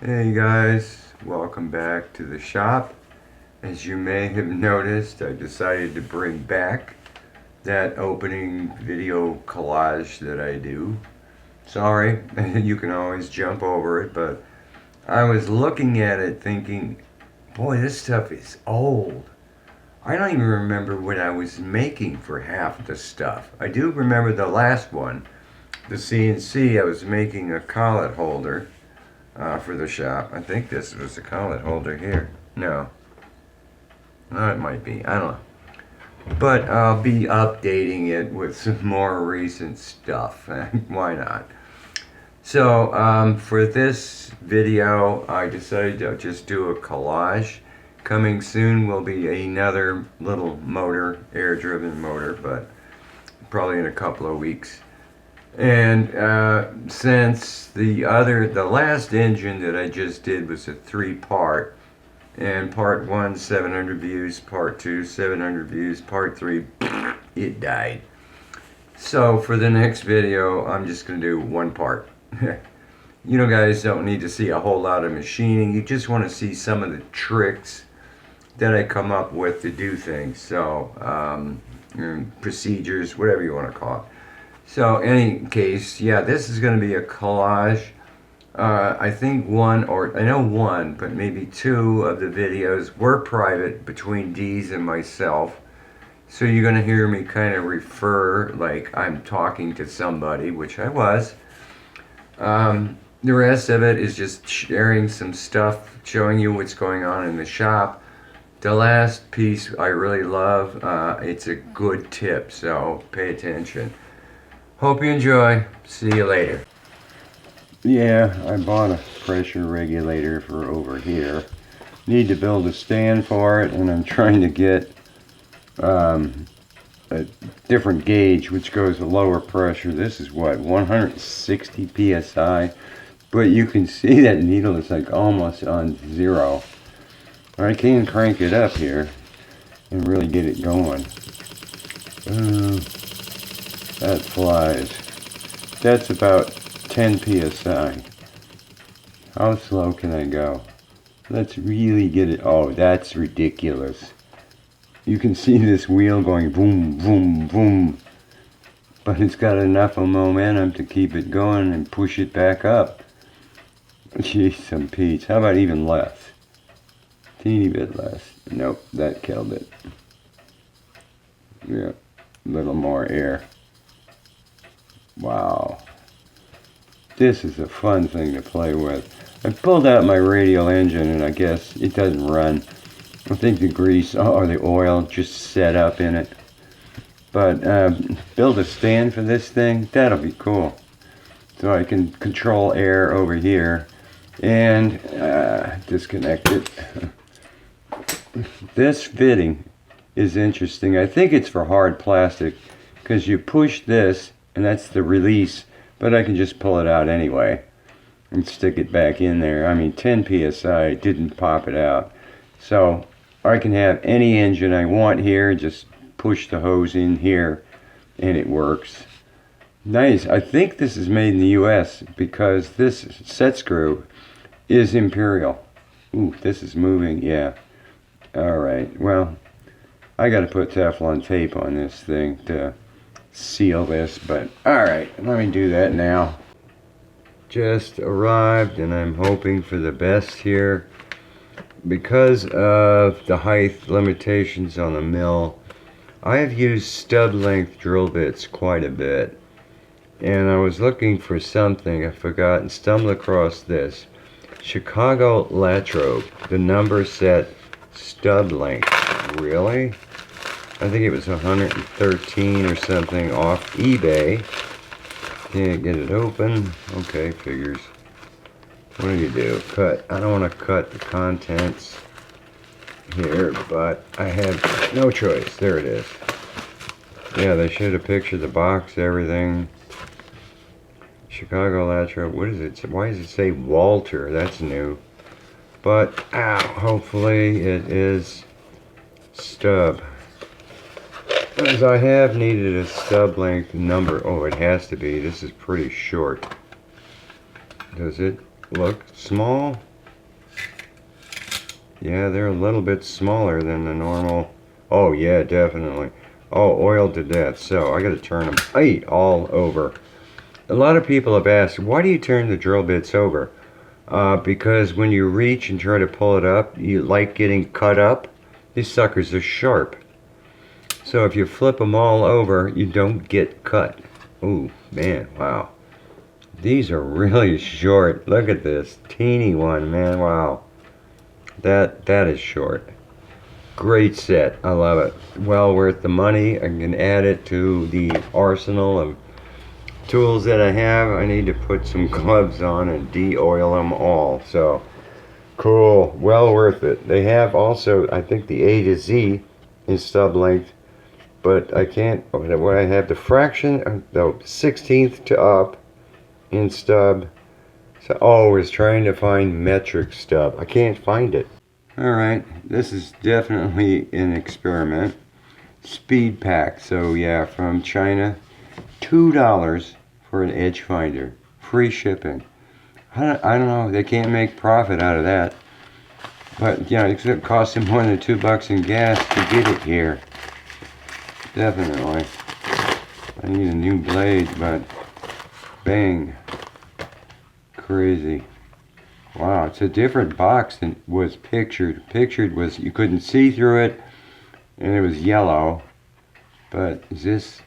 Hey guys, welcome back to the shop. As you may have noticed, I decided to bring back that opening video collage that I do. Sorry, you can always jump over it, but I was looking at it thinking, boy, this stuff is old. I don't even remember what I was making for half the stuff. I do remember the last one, the CNC. I was making a collet holder for the shop. I think this was the collet holder here. No. It might be. I don't know. But I'll be updating it with some more recent stuff. Why not? So for this video, I decided to just do a collage. Coming soon will be another little motor, air-driven motor, but probably in a couple of weeks. And since the last engine that I just did was a 3-part, and part 1 700 views, part 2 700 views, part 3 it died. So for the next video I'm just gonna do 1 part. You know, guys don't need to see a whole lot of machining, you just want to see some of the tricks that I come up with to do things. So procedures, whatever you want to call it. So any case, yeah, this is going to be a collage. I think I know one, but maybe 2 of the videos were private between Dee's and myself. So you're going to hear me kind of refer like I'm talking to somebody, which I was. The rest of it is just sharing some stuff, showing you what's going on in the shop. The last piece I really love. It's a good tip, so pay attention. Hope you enjoy. See you later. Yeah, I bought a pressure regulator for over here. Need to build a stand for it, and I'm trying to get a different gauge which goes to lower pressure. This is what, 160 psi, but you can see that needle is like almost on 0. I can crank it up here and really get it going. That flies. That's about 10 psi. How slow can I go? Let's really get it. Oh, that's ridiculous. You can see this wheel going boom, boom, boom. But it's got enough of momentum to keep it going and push it back up. Jeez, some Pete's. How about even less? Teeny bit less. Nope, that killed it. Yeah, a little more air. Wow. This is a fun thing to play with. I pulled out my radial engine and I guess it doesn't run. I think the grease or the oil just set up in it. But build a stand for this thing, that'll be cool. So I can control air over here and disconnect it. This fitting is interesting. I think it's for hard plastic because you push this and that's the release, but I can just pull it out anyway and stick it back in there. I mean, 10 psi didn't pop it out. So I can have any engine I want here, just push the hose in here and it works. Nice. I think this is made in the US because this set screw is Imperial. Ooh, this is moving, yeah. Alright, well, I gotta put Teflon tape on this thing to seal this, but alright, let me do that now. Just arrived and I'm hoping for the best here. Because of the height limitations on the mill, I have used stub length drill bits quite a bit. And I was looking for something, I forgot, and stumbled across this. Chicago Latrobe, the number set stub length. Really? I think it was 113 or something off eBay. Can't get it open. Okay, figures. What do? Cut. I don't want to cut the contents here, but I have no choice. There it is. Yeah, they showed a picture of the box, everything. Chicago Latrobe. What is it? Why does it say Walter? That's new. But, ow, hopefully it is stub. As I have needed a stub length number. Oh, it has to be. This is pretty short. Does it look small? Yeah, they're a little bit smaller than the normal. Oh yeah, definitely. Oh, oiled to death. So I gotta turn them all over. A lot of people have asked, why do you turn the drill bits over? Because when you reach and try to pull it up, you like getting cut up. These suckers are sharp. So if you flip them all over, you don't get cut. Ooh, man, wow. These are really short. Look at this teeny one, man, wow. That is short. Great set. I love it. Well worth the money. I can add it to the arsenal of tools that I have. I need to put some gloves on and de-oil them all. So cool. Well worth it. They have also, I think, the A to Z in stub length, but I can't. Where I have the fraction, the 16th to up in stub. So always trying to find metric stub. I can't find it. Alright, this is definitely an experiment. Speed pack. So yeah, from China, $2 for an edge finder. Free shipping. I don't know, they can't make profit out of that. But yeah, it costs them more than $2 in gas to get it here. Definitely. I need a new blade, but bang. Crazy. Wow, it's a different box than was pictured. Pictured was you couldn't see through it, and it was yellow. But is this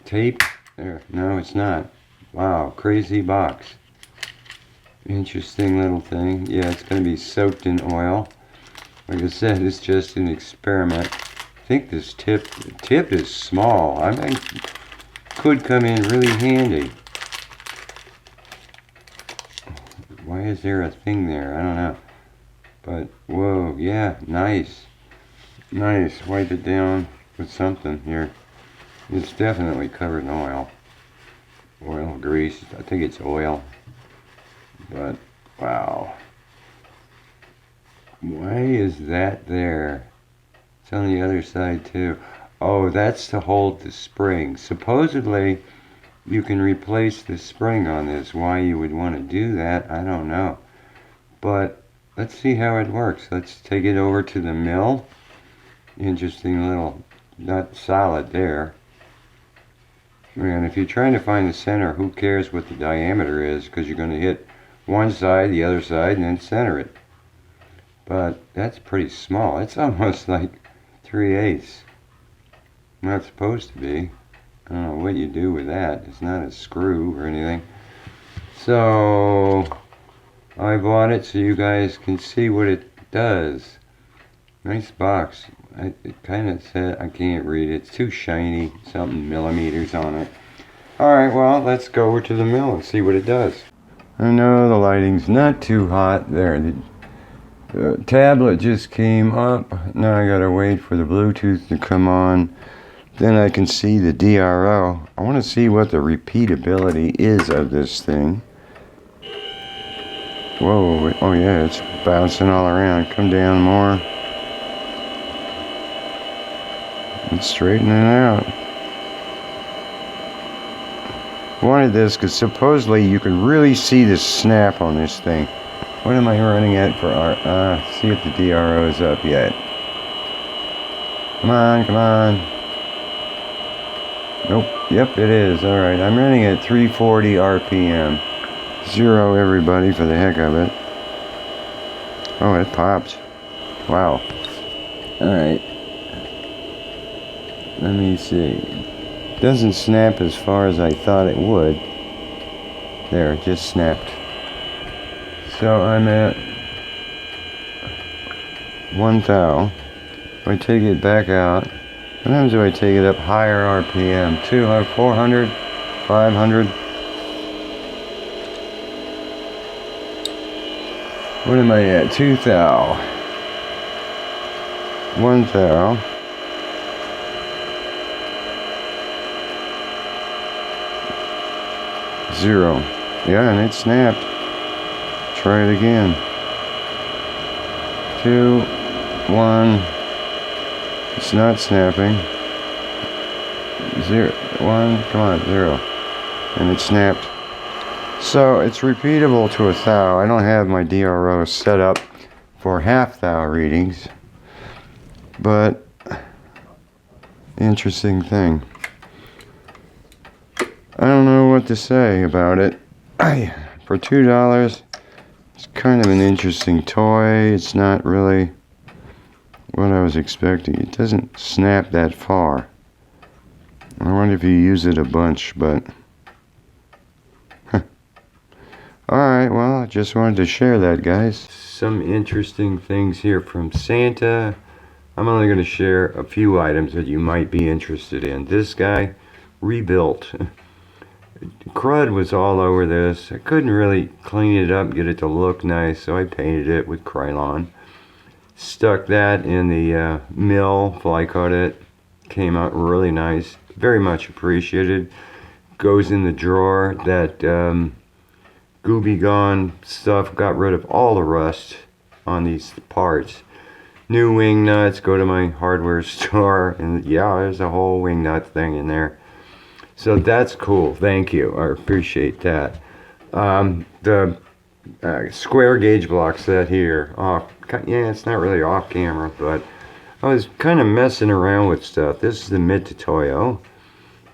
tape? There, no, it's not. Wow, crazy box. Interesting little thing. Yeah, it's going to be soaked in oil. Like I said, it's just an experiment. I think this tip is small. I mean, could come in really handy. Why is there a thing there? I don't know. But, whoa, yeah, nice. Nice. Wipe it down with something here. It's definitely covered in oil. Oil, grease. I think it's oil. But, wow. Why is that there? It's on the other side, too. Oh, that's to hold the spring. Supposedly, you can replace the spring on this. Why you would want to do that, I don't know. But let's see how it works. Let's take it over to the mill. Interesting little, not solid there. And if you're trying to find the center, who cares what the diameter is, because you're going to hit one side, the other side, and then center it. But that's pretty small. It's almost like 3/8. Not supposed to be. I don't know what you do with that. It's not a screw or anything. So I bought it so you guys can see what it does. Nice box. It kind of said, I can't read it. It's too shiny. Something millimeters on it. Alright, well, let's go over to the mill and see what it does. I know the lighting's not too hot. There, the tablet just came up. Now I gotta wait for the Bluetooth to come on. Then I can see the DRO. I want to see what the repeatability is of this thing. Whoa, oh yeah, it's bouncing all around. Come down more. It's straightening out. Wanted this because supposedly you can really see the snap on this thing. What am I running at for see if the DRO is up yet. Come on, come on. Nope, yep it is. Alright, I'm running at 340 RPM. 0 everybody for the heck of it. Oh, it popped. Wow. Alright. Let me see. Doesn't snap as far as I thought it would. There, it just snapped. So I'm at 1 thou. If I take it back out, sometimes if I take it up higher RPM, 200, 400, 500. What am I at? 2 thou. 1 thou. Zero. Yeah, and it snapped. Try it again. 2, 1. It's not snapping. 0, 1, come on, 0. And it snapped. So it's repeatable to 1 thou. I don't have my DRO set up for half thou readings, but interesting thing. I don't know what to say about it. For $2, it's kind of an interesting toy. It's not really what I was expecting. It doesn't snap that far. I wonder if you use it a bunch, but alright, well, I just wanted to share that, guys. Some interesting things here from Santa. I'm only going to share a few items that you might be interested in. This guy, rebuilt. Crud was all over this. I couldn't really clean it up, get it to look nice, so I painted it with Krylon. Stuck that in the mill, fly cut it. Came out really nice. Very much appreciated. Goes in the drawer. That Gooby Gone stuff got rid of all the rust on these parts. New wing nuts, go to my hardware store, and yeah, there's a whole wing nut thing in there. So that's cool. Thank you. I appreciate that. The square gauge block set here. Yeah, it's not really off camera, but I was kind of messing around with stuff. This is the Mitutoyo,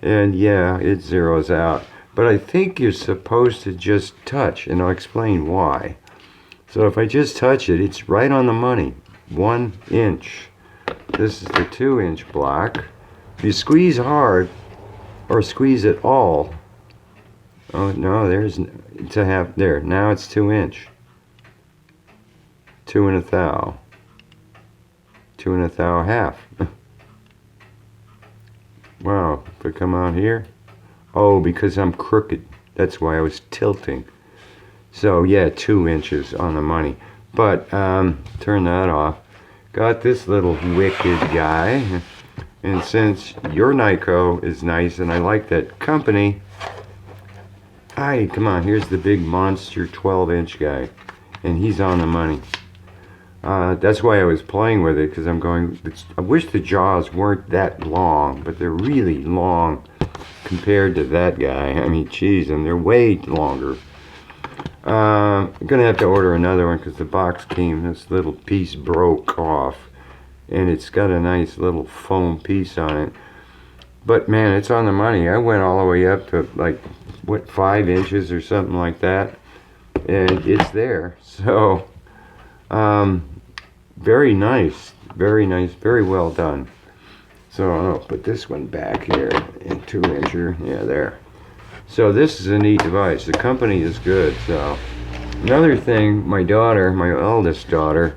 and yeah, it zeroes out. But I think you're supposed to just touch, and I'll explain why. So if I just touch it, it's right on the money. 1 inch. This is the 2-inch block. If you squeeze hard, or squeeze it all, oh no, there's to have there. Now it's 2-inch. 2 1/2. 2 1/2. Wow, if I come out here, oh, because I'm crooked. That's why I was tilting. So yeah, 2 inches on the money. But turn that off. Got this little wicked guy. And since your Nyko is nice and I like that company, come on, here's the big monster 12-inch guy. And he's on the money. That's why I was playing with it, because I'm going, I wish the jaws weren't that long, but they're really long compared to that guy. I mean, geez, and they're way longer. I'm going to have to order another one because the box came, this little piece broke off. And it's got a nice little foam piece on it. But man, it's on the money. I went all the way up to like, what, 5 inches or something like that. And it's there. So, very nice. Very nice. Very well done. So I'll put this one back here in 2-incher. Yeah, there. So this is a neat device. The company is good. So another thing, my daughter, my eldest daughter,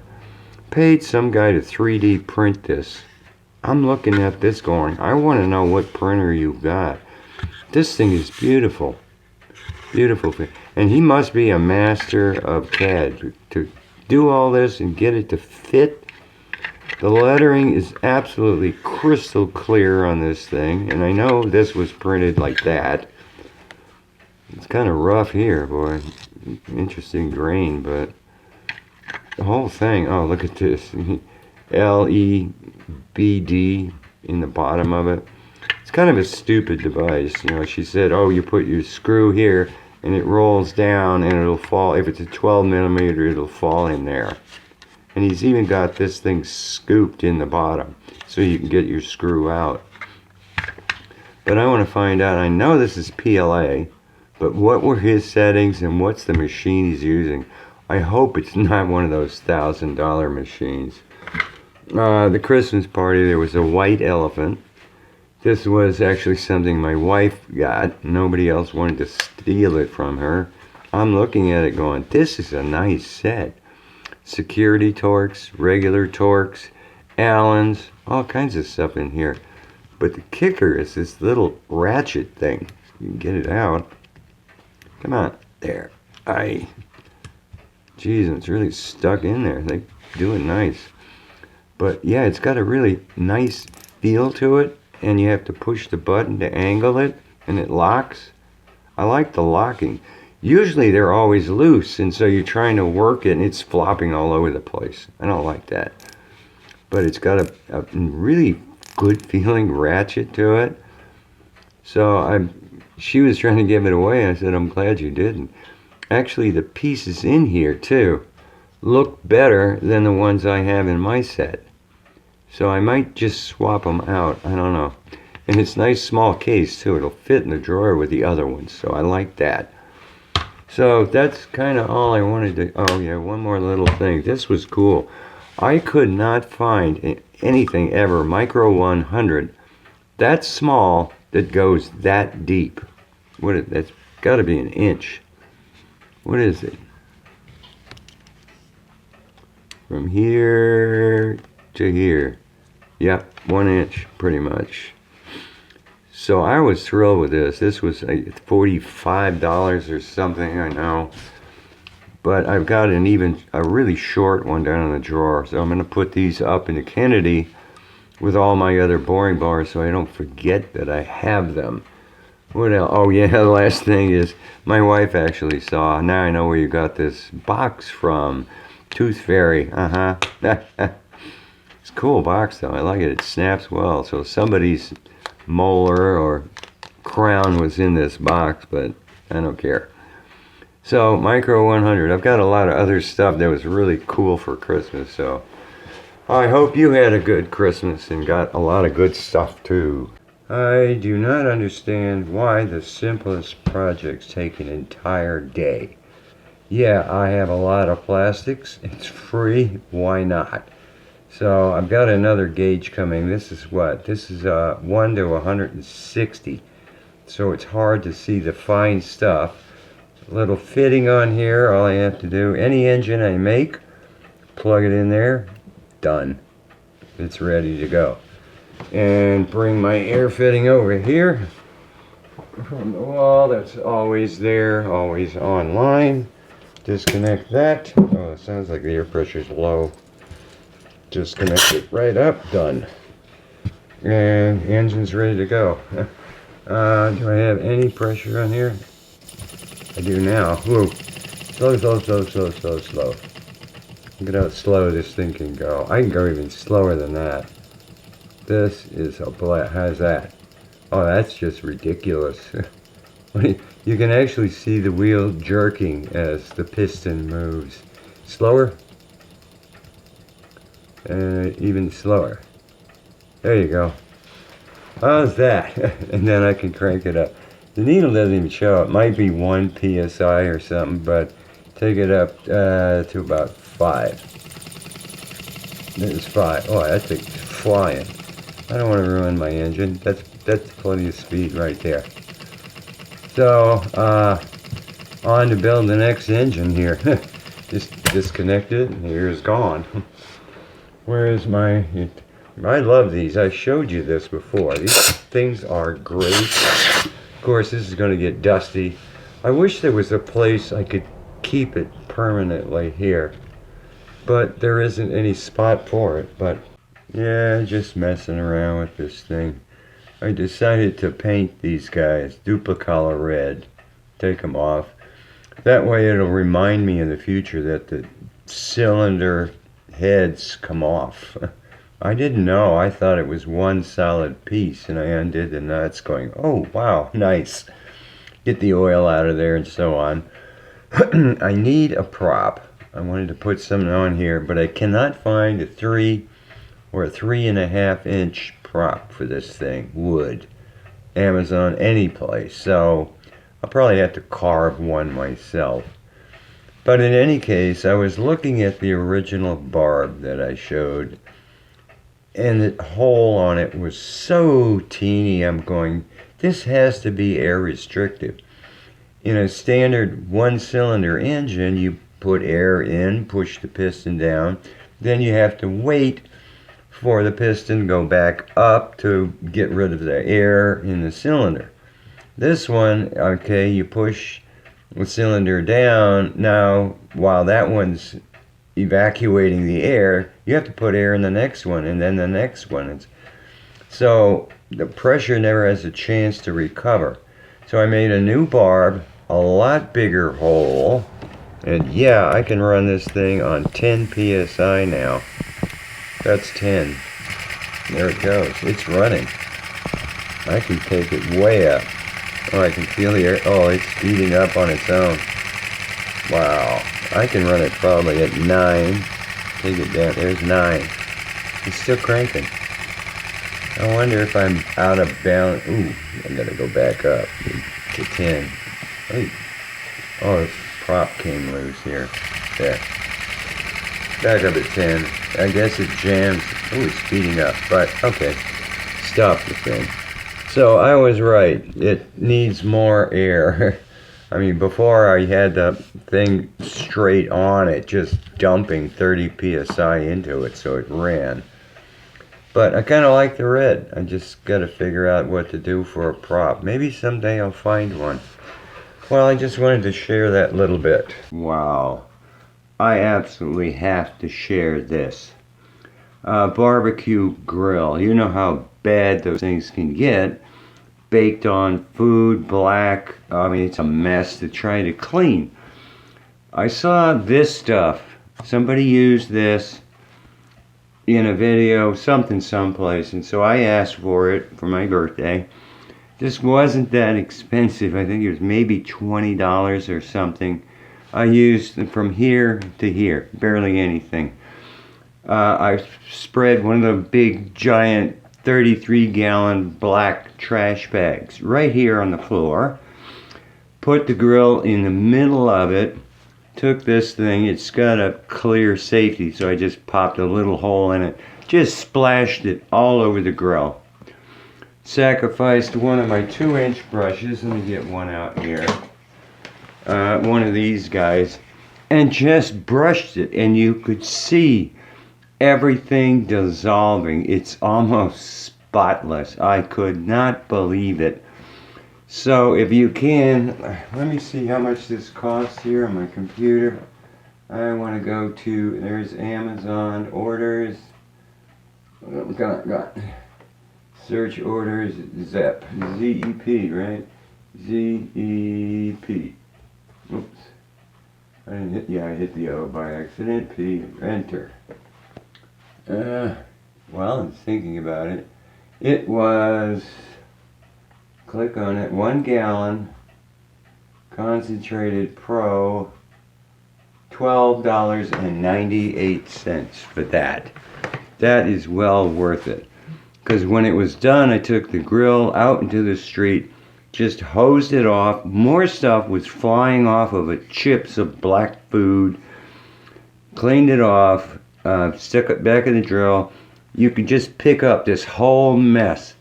paid some guy to 3D print this. I'm looking at this going, I want to know what printer you've got. This thing is beautiful. Beautiful. And he must be a master of CAD to do all this and get it to fit. The lettering is absolutely crystal clear on this thing. And I know this was printed like that. It's kind of rough here, boy. Interesting grain, but the whole thing, oh, look at this. LEBD in the bottom of it. It's kind of a stupid device. You know, she said, oh, you put your screw here and it rolls down and it'll fall. If it's a 12 millimeter, it'll fall in there. And he's even got this thing scooped in the bottom so you can get your screw out. But I want to find out, I know this is PLA, but what were his settings and what's the machine he's using? I hope it's not one of those $1,000 machines. The Christmas party, there was a white elephant. This was actually something my wife got. Nobody else wanted to steal it from her. I'm looking at it going, this is a nice set. Security Torx, regular Torx, Allens, all kinds of stuff in here. But the kicker is this little ratchet thing. You can get it out. Come on, there. Geez, it's really stuck in there. They do it nice. But yeah, it's got a really nice feel to it. And you have to push the button to angle it. And it locks. I like the locking. Usually they're always loose. And so you're trying to work it and it's flopping all over the place. I don't like that. But it's got a really good feeling ratchet to it. So she was trying to give it away. I said, I'm glad you didn't. Actually, the pieces in here too look better than the ones I have in my set. So I might just swap them out. I don't know. And it's a nice small case too. It'll fit in the drawer with the other ones. So I like that. So that's kind of all I wanted to... Oh yeah, one more little thing. This was cool. I could not find anything ever micro 100 that small that goes that deep. That's got to be an inch. What is it? From here to here. Yep, 1 inch pretty much. So I was thrilled with this. This was $45 or something, I know. But I've got a really short one down in the drawer. So I'm going to put these up in the Kennedy with all my other boring bars so I don't forget that I have them. What else? Oh yeah, the last thing is my wife actually saw. Now I know where you got this box from. Tooth Fairy. It's a cool box though. I like it. It snaps well. So somebody's molar or crown was in this box, but I don't care. So micro 100. I've got a lot of other stuff that was really cool for Christmas. So I hope you had a good Christmas and got a lot of good stuff too. I do not understand why the simplest projects take an entire day. Yeah, I have a lot of plastics. It's free. Why not? So I've got another gauge coming. This is what? This is 1 to 160. So it's hard to see the fine stuff. A little fitting on here. All I have to do, any engine I make, plug it in there. Done. It's ready to go. And bring my air fitting over here from the wall. That's always there, always online. Disconnect that. Oh, it sounds like the air pressure's low. Disconnect it right up. Done. And the engine's ready to go. Do I have any pressure on here? I do now. Whoa. Slow, slow, slow, slow, slow, slow. Look at how slow this thing can go. I can go even slower than that. This is a blast. How's that? Oh, that's just ridiculous. You can actually see the wheel jerking as the piston moves. Slower. Even slower. There you go. How's that? And then I can crank it up. The needle doesn't even show. It might be 1 psi or something, but take it up to about 5. There's 5. Oh, that thing's flying. I don't want to ruin my engine. That's plenty of speed right there. So, on to build the next engine here. Just disconnect it, and here's gone. Where is my... I love these. I showed you this before. These things are great. Of course, this is going to get dusty. I wish there was a place I could keep it permanently here. But there isn't any spot for it. But, yeah, just messing around with this thing. I decided to paint these guys Duplicolor red. Take them off. That way it'll remind me in the future that the cylinder heads come off. I didn't know. I thought it was one solid piece, and I undid the nuts going, oh wow, nice. Get the oil out of there and so on. I need a prop. I wanted to put something on here, but I cannot find a 3 or a 3.5 inch prop for this thing. Wood. Amazon, any place. So I'll probably have to carve one myself. But in any case, I was looking at the original barb that I showed, and the hole on it was so teeny. I'm going, this has to be air restrictive. In a standard 1-cylinder engine, you put air in, push the piston down, then you have to wait for the piston to go back up to get rid of the air in the cylinder. This one, okay, you push the cylinder down. Now, while that one's evacuating the air, you have to put air in the next one, and then the next one. So the pressure never has a chance to recover. So I made a new barb, a lot bigger hole, and yeah, I can run this thing on 10 psi now. That's 10. There it goes. It's running. I can take it way up. Oh, I can feel the air. Oh, it's speeding up on its own. Wow. I can run it probably at 9. Take it down. There's 9. It's still cranking. I wonder if I'm out of balance. Ooh, I gotta go back up to 10. Oh, this prop came loose here. There. Back up at 10. I guess it jams. Ooh, it's speeding up. But, okay. Stop the thing. So, I was right. It needs more air. I mean, before I had the thing straight on it, just dumping 30 psi into it so it ran. But I kind of like the red. I just got to figure out what to do for a prop. Maybe someday I'll find one. Well, I just wanted to share that little bit. Wow. I absolutely have to share this. Barbecue grill. You know how bad those things can get. Baked on food, black. I mean, it's a mess to try to clean. I saw this stuff. Somebody used this in a video, someplace, and so I asked for it for my birthday. This wasn't that expensive. I think it was maybe $20 or something. I used it from here to here, barely anything. I spread one of the big giant 33-gallon black trash bags right here on the floor. Put the grill in the middle of it. Took this thing, it's got a clear safety, so I just popped a little hole in it. Just splashed it all over the grill. Sacrificed one of my 2-inch brushes. Let me get one out here. One of these guys. And just brushed it, and you could see everything dissolving. It's almost spotless. I could not believe it. So if you can, let me see how much this costs here on my computer. I want to go to, there's Amazon orders. Got search orders, ZEP, Z-E-P, right? Z-E-P. Oops. I didn't hit, I hit the O by accident. P, enter. Well, I'm thinking about it. It was, click on it, 1 gallon, concentrated pro, $12.98 for that. That is well worth it. Because when it was done, I took the grill out into the street, just hosed it off. More stuff was flying off of it, chips of black food. Cleaned it off, stuck it back in the drill. You could just pick up this whole mess,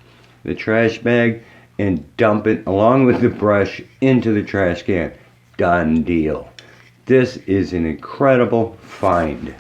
the trash bag, and dump it along with the brush into the trash can. Done deal. This is an incredible find.